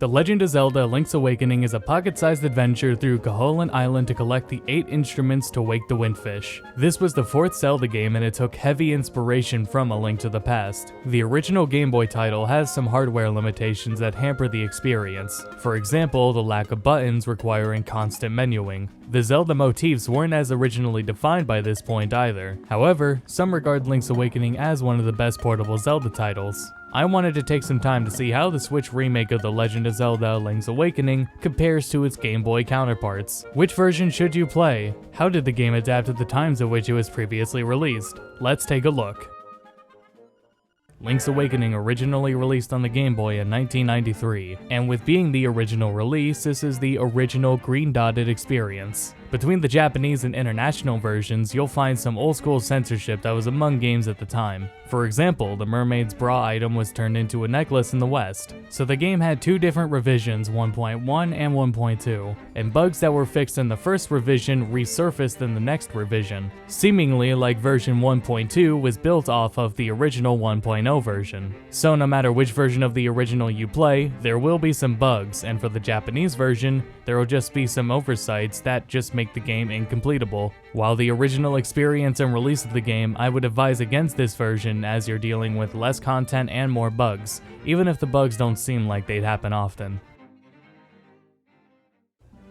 The Legend of Zelda Link's Awakening is a pocket-sized adventure through Koholint Island to collect the 8 instruments to wake the Windfish. This was the 4th Zelda game and it took heavy inspiration from A Link to the Past. The original Game Boy title has some hardware limitations that hamper the experience. For example, the lack of buttons requiring constant menuing. The Zelda motifs weren't as originally defined by this point either. However, some regard Link's Awakening as one of the best portable Zelda titles. I wanted to take some time to see how the Switch remake of The Legend of Zelda Link's Awakening compares to its Game Boy counterparts. Which version should you play? How did the game adapt to the times at which it was previously released? Let's take a look. Link's Awakening originally released on the Game Boy in 1993, and with being the original release, this is the original green-dotted experience. Between the Japanese and international versions, you'll find some old-school censorship that was among games at the time. For example, the mermaid's bra item was turned into a necklace in the West. So the game had 2 different revisions, 1.1 and 1.2, and bugs that were fixed in the first revision resurfaced in the next revision. Seemingly like version 1.2 was built off of the original 1.0 version. So no matter which version of the original you play, there will be some bugs, and for the Japanese version, there will just be some oversights that just make the game incompletable. While the original experience and release of the game, I would advise against this version as you're dealing with less content and more bugs, even if the bugs don't seem like they'd happen often.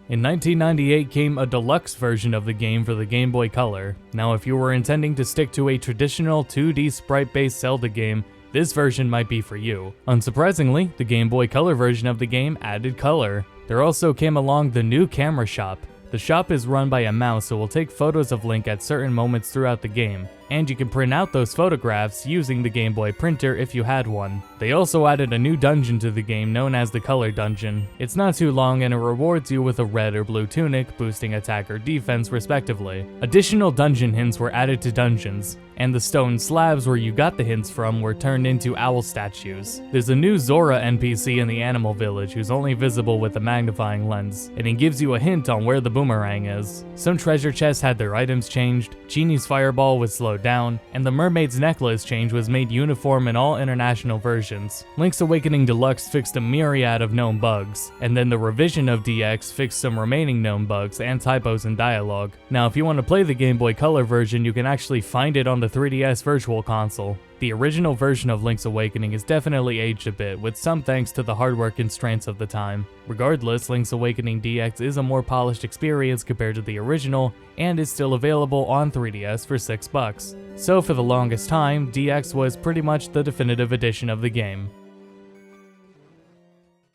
In 1998 came a deluxe version of the game for the Game Boy Color. Now if you were intending to stick to a traditional 2D sprite-based Zelda game, this version might be for you. Unsurprisingly, the Game Boy Color version of the game added color. There also came along the new camera shop. The shop is run by a mouse, so will take photos of Link at certain moments throughout the game, and you can print out those photographs using the Game Boy printer if you had one. They also added a new dungeon to the game known as the Color Dungeon. It's not too long and it rewards you with a red or blue tunic, boosting attack or defense respectively. Additional dungeon hints were added to dungeons, and the stone slabs where you got the hints from were turned into owl statues. There's a new Zora NPC in the Animal Village who's only visible with a magnifying lens, and he gives you a hint on where the boomerang is. Some treasure chests had their items changed, Genie's fireball was slowed down, and the mermaid's necklace change was made uniform in all international versions. Link's Awakening Deluxe fixed a myriad of known bugs, and then the revision of DX fixed some remaining known bugs and typos in dialogue. Now if you want to play the Game Boy Color version, you can actually find it on the 3DS Virtual Console. The original version of Link's Awakening is definitely aged a bit, with some thanks to the hardware constraints of the time. Regardless, Link's Awakening DX is a more polished experience compared to the original, and is still available on 3DS for $6. So for the longest time, DX was pretty much the definitive edition of the game.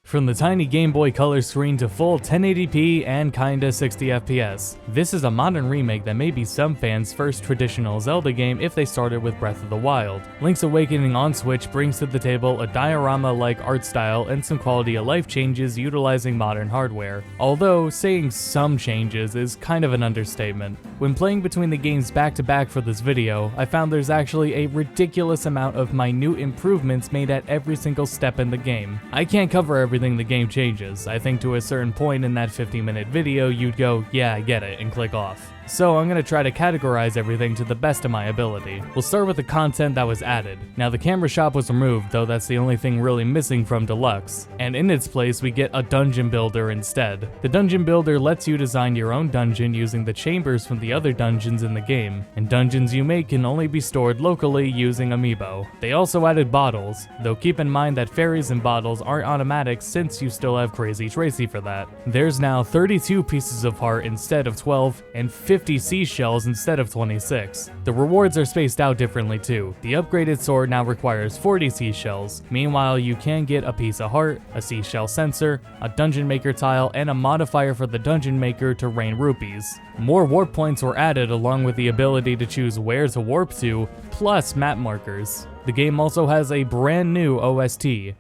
From the tiny Game Boy Color screen to full 1080p and kinda 60 FPS, this is a modern remake that may be some fans' first traditional Zelda game if they started with Breath of the Wild. Link's Awakening on Switch brings to the table a diorama-like art style and some quality of life changes utilizing modern hardware, although saying some changes is kind of an understatement. When playing between the games back to back for this video, I found there's actually a ridiculous amount of minute improvements made at every single step in the game. I can't cover everything the game changes. I think to a certain point in that 50-minute video you'd go, yeah, I get it, and click off. So I'm going to try to categorize everything to the best of my ability. We'll start with the content that was added. Now the camera shop was removed, though that's the only thing really missing from Deluxe, and in its place we get a dungeon builder instead. The dungeon builder lets you design your own dungeon using the chambers from the other dungeons in the game, and dungeons you make can only be stored locally using Amiibo. They also added bottles, though keep in mind that fairies and bottles aren't automatic since you still have Crazy Tracy for that. There's now 32 pieces of heart instead of 12, and 50 seashells instead of 26. The rewards are spaced out differently too. The upgraded sword now requires 40 seashells. Meanwhile, you can get a piece of heart, a seashell sensor, a dungeon maker tile, and a modifier for the dungeon maker to rain rupees. More warp points were added along with the ability to choose where to warp to, plus map markers. The game also has a brand new OST.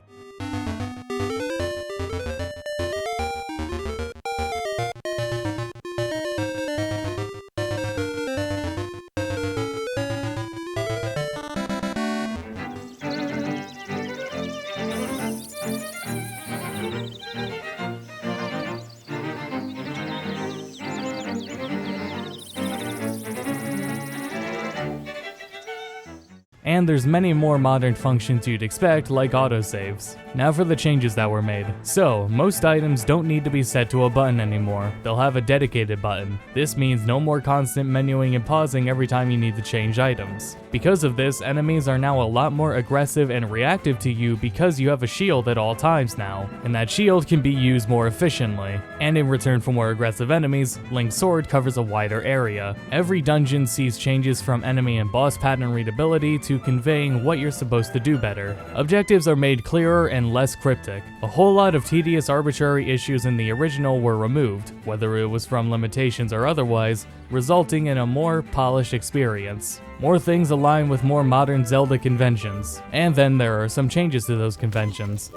And there's many more modern functions you'd expect, like autosaves. Now for the changes that were made. So, most items don't need to be set to a button anymore. They'll have a dedicated button. This means no more constant menuing and pausing every time you need to change items. Because of this, enemies are now a lot more aggressive and reactive to you because you have a shield at all times now, and that shield can be used more efficiently. And in return for more aggressive enemies, Link's sword covers a wider area. Every dungeon sees changes from enemy and boss pattern readability to conveying what you're supposed to do better. Objectives are made clearer and less cryptic. A whole lot of tedious arbitrary issues in the original were removed, whether it was from limitations or otherwise, resulting in a more polished experience. More things align with more modern Zelda conventions, and then there are some changes to those conventions.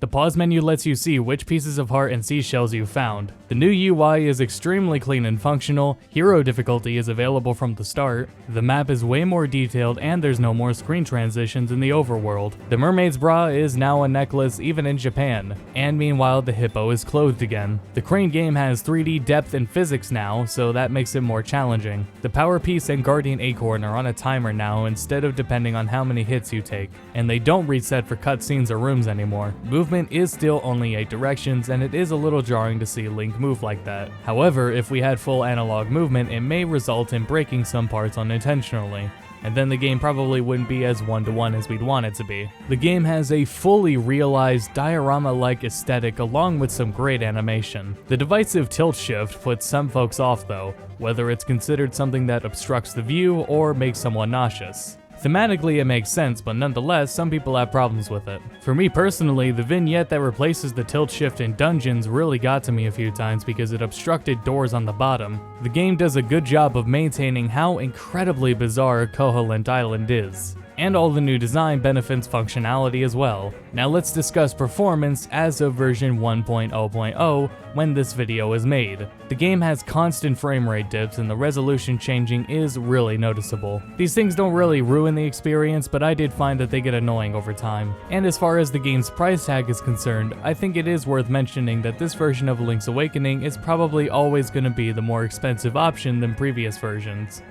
The pause menu lets you see which pieces of heart and seashells you found. The new UI is extremely clean and functional, hero difficulty is available from the start, the map is way more detailed, and there's no more screen transitions in the overworld. The mermaid's bra is now a necklace even in Japan, and meanwhile the hippo is clothed again. The crane game has 3D depth and physics now, so that makes it more challenging. The power piece and guardian acorn are on a timer now instead of depending on how many hits you take, and they don't reset for cutscenes or rooms anymore. Movement is still only 8 directions, and it is a little jarring to see Link move like that. However, if we had full analog movement, it may result in breaking some parts unintentionally, and then the game probably wouldn't be as one-to-one as we'd want it to be. The game has a fully realized diorama-like aesthetic along with some great animation. The divisive tilt shift puts some folks off though, whether it's considered something that obstructs the view or makes someone nauseous. Thematically it makes sense, but nonetheless, some people have problems with it. For me personally, the vignette that replaces the tilt shift in dungeons really got to me a few times because it obstructed doors on the bottom. The game does a good job of maintaining how incredibly bizarre Koholint Island is, and all the new design benefits functionality as well. Now let's discuss performance as of version 1.0.0 when this video is made. The game has constant frame rate dips and the resolution changing is really noticeable. These things don't really ruin the experience, but I did find that they get annoying over time. And as far as the game's price tag is concerned, I think it is worth mentioning that this version of Link's Awakening is probably always going to be the more expensive option than previous versions.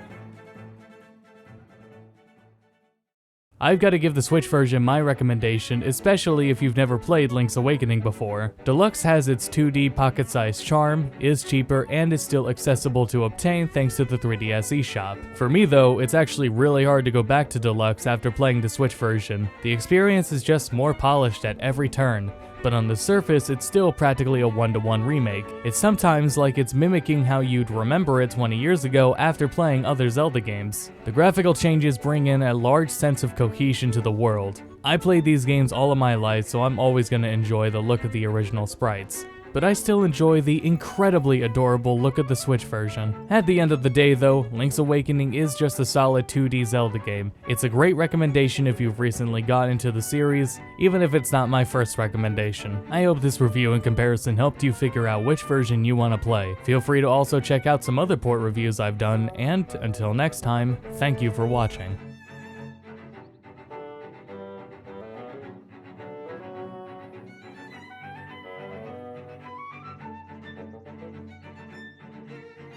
I've got to give the Switch version my recommendation, especially if you've never played Link's Awakening before. Deluxe has its 2D pocket-sized charm, is cheaper, and is still accessible to obtain thanks to the 3DS eShop. For me though, it's actually really hard to go back to Deluxe after playing the Switch version. The experience is just more polished at every turn, but on the surface it's still practically a one-to-one remake. It's sometimes like it's mimicking how you'd remember it 20 years ago after playing other Zelda games. The graphical changes bring in a large sense of cohesion to the world. I played these games all of my life, so I'm always going to enjoy the look of the original sprites, but I still enjoy the incredibly adorable look of the Switch version. At the end of the day though, Link's Awakening is just a solid 2D Zelda game. It's a great recommendation if you've recently got into the series, even if it's not my first recommendation. I hope this review and comparison helped you figure out which version you want to play. Feel free to also check out some other port reviews I've done, and until next time, thank you for watching.